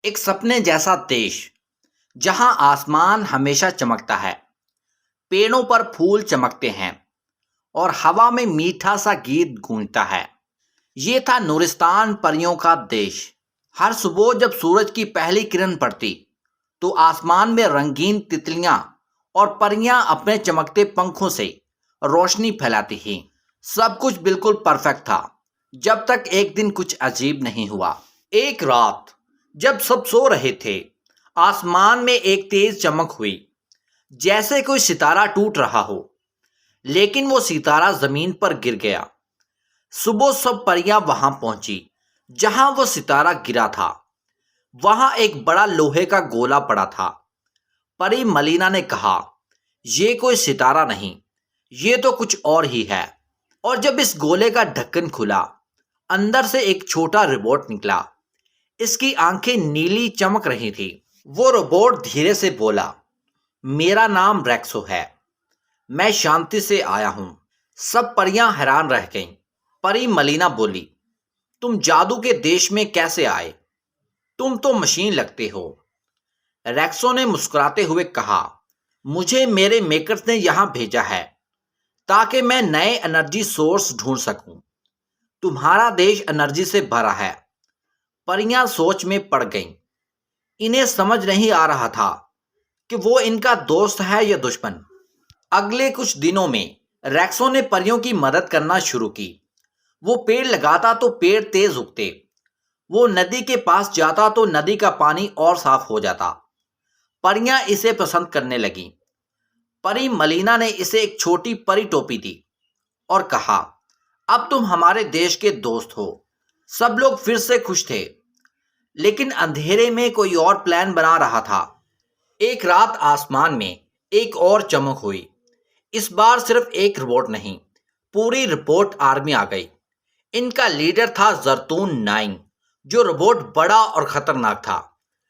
एक सपने जैसा देश जहां आसमान हमेशा चमकता है, पेड़ों पर फूल चमकते हैं और हवा में मीठा सा गीत गूंजता है। ये था नूरिस्तान, परियों का देश। हर सुबह जब सूरज की पहली किरण पड़ती तो आसमान में रंगीन तितलियां और परियां अपने चमकते पंखों से रोशनी फैलाती थीं। सब कुछ बिल्कुल परफेक्ट था, जब तक एक दिन कुछ अजीब नहीं हुआ। एक रात जब सब सो रहे थे, आसमान में एक तेज चमक हुई, जैसे कोई सितारा टूट रहा हो। लेकिन वो सितारा जमीन पर गिर गया। सुबह सब परियां वहां पहुंची जहां वो सितारा गिरा था। वहां एक बड़ा लोहे का गोला पड़ा था। परी मलीना ने कहा, ये कोई सितारा नहीं, ये तो कुछ और ही है। और जब इस गोले का ढक्कन खुला, अंदर से एक छोटा रोबोट निकला। इसकी आंखें नीली चमक रही थी। वो रोबोट धीरे से बोला, मेरा नाम रेक्सो है, मैं शांति से आया हूं। सब परियां हैरान रह गईं। परी मलीना बोली, तुम जादू के देश में कैसे आए? तुम तो मशीन लगते हो। रेक्सो ने मुस्कुराते हुए कहा, मुझे मेरे मेकर्स ने यहां भेजा है ताकि मैं नए एनर्जी सोर्स ढूंढ सकूं। तुम्हारा देश एनर्जी से भरा है। परियां सोच में पड़ गईं। इन्हें समझ नहीं आ रहा था कि वो इनका दोस्त है या दुश्मन। अगले कुछ दिनों में रेक्सो ने परियों की मदद करना शुरू की। वो पेड़ लगाता तो पेड़ तेज उगते। वो नदी के पास जाता तो नदी का पानी और साफ हो जाता। परियां इसे पसंद करने लगीं। परी मलीना ने इसे एक छोटी परी टोपी दी और कहा, अब तुम हमारे देश के दोस्त हो। सब लोग फिर से खुश थे, लेकिन अंधेरे में कोई और प्लान बना रहा था। एक रात आसमान में एक और चमक हुई। इस बार सिर्फ एक रोबोट नहीं, पूरी रोबोट आर्मी आ गई। इनका लीडर था जरतून 9, जो रोबोट बड़ा और खतरनाक था।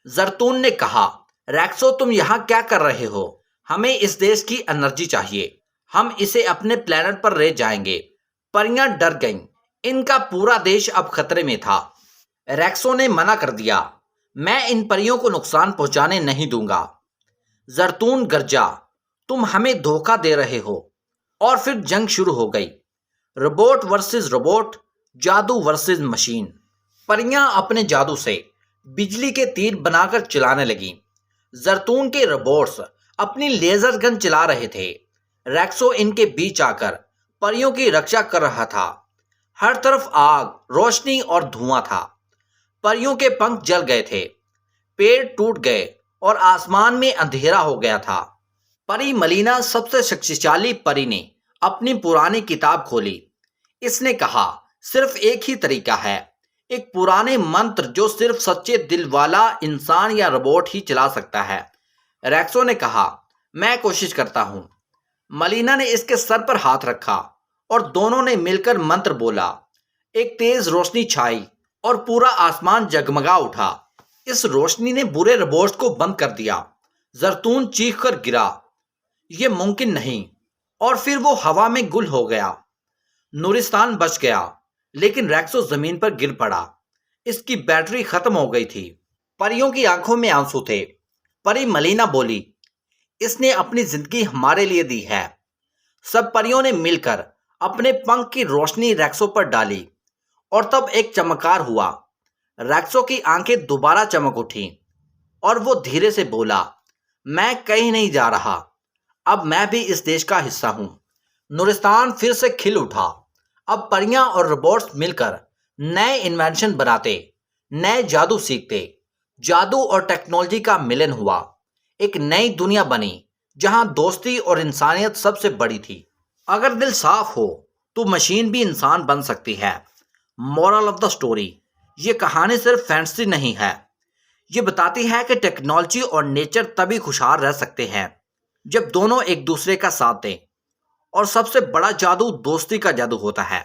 जरतून ने कहा, रेक्सो तुम यहाँ क्या कर रहे हो? हमें इस देश की एनर्जी चाहिए। हम इसे अपने प्लेनेट पर ले जाएंगे। परियां डर गईं। इनका पूरा देश अब खतरे में था। रेक्सो ने मना कर दिया, मैं इन परियों को नुकसान पहुंचाने नहीं दूंगा। जरतून गरजा, तुम हमें धोखा दे रहे हो। और फिर जंग शुरू हो गई। रोबोट वर्सेस रोबोट, जादू वर्सेस मशीन। परियां अपने जादू से बिजली के तीर बनाकर चलाने लगीं। जरतून के रोबोट्स अपनी लेजर गन चला रहे थे। रेक्सो इनके बीच आकर परियों की रक्षा कर रहा था। हर तरफ आग, रोशनी और धुआं था। परियों के पंख जल गए थे, पेड़ टूट गए और आसमान में अंधेरा हो गया था। परी मलीना, सबसे शक्तिशाली परी, ने अपनी पुरानी किताब खोली। इसने कहा, सिर्फ एक ही तरीका है, एक पुराने मंत्र जो सिर्फ सच्चे दिल वाला इंसान या रोबोट ही चला सकता है। रेक्सो ने कहा, मैं कोशिश करता हूं। मलीना ने इसके सर पर हाथ रखा और दोनों ने मिलकर मंत्र बोला। एक तेज रोशनी छाई और पूरा आसमान जगमगा उठा। इस रोशनी ने बुरे रोबोट्स को बंद कर दिया। जरतून चीख कर गिरा, यह मुमकिन नहीं। और फिर वो हवा में गुल हो गया। नूरिस्तान बच गया, लेकिन रेक्सो जमीन पर गिर पड़ा। इसकी बैटरी खत्म हो गई थी। परियों की आंखों में आंसू थे। परी मलीना बोली, इसने अपनी जिंदगी हमारे लिए दी है। सब परियों ने मिलकर अपने पंख की रोशनी रेक्सो पर डाली और तब एक चमत्कार हुआ। रेक्सो की आंखें दोबारा चमक उठी और वो धीरे से बोला, मैं कहीं नहीं जा रहा, अब मैं भी इस देश का हिस्सा हूं। नूरिस्तान फिर से खिल उठा। अब परियां और रोबोट्स मिलकर नए इन्वेंशन बनाते, नए जादू सीखते। जादू और टेक्नोलॉजी का मिलन हुआ। एक नई दुनिया बनी जहां दोस्ती और इंसानियत सबसे बड़ी थी। अगर दिल साफ हो तो मशीन भी इंसान बन सकती है। मॉरल ऑफ द स्टोरी, ये कहानी सिर्फ फैंटेसी नहीं है, ये बताती है कि टेक्नोलॉजी और नेचर तभी खुशहाल रह सकते हैं जब दोनों एक दूसरे का साथ दें। और सबसे बड़ा जादू दोस्ती का जादू होता है।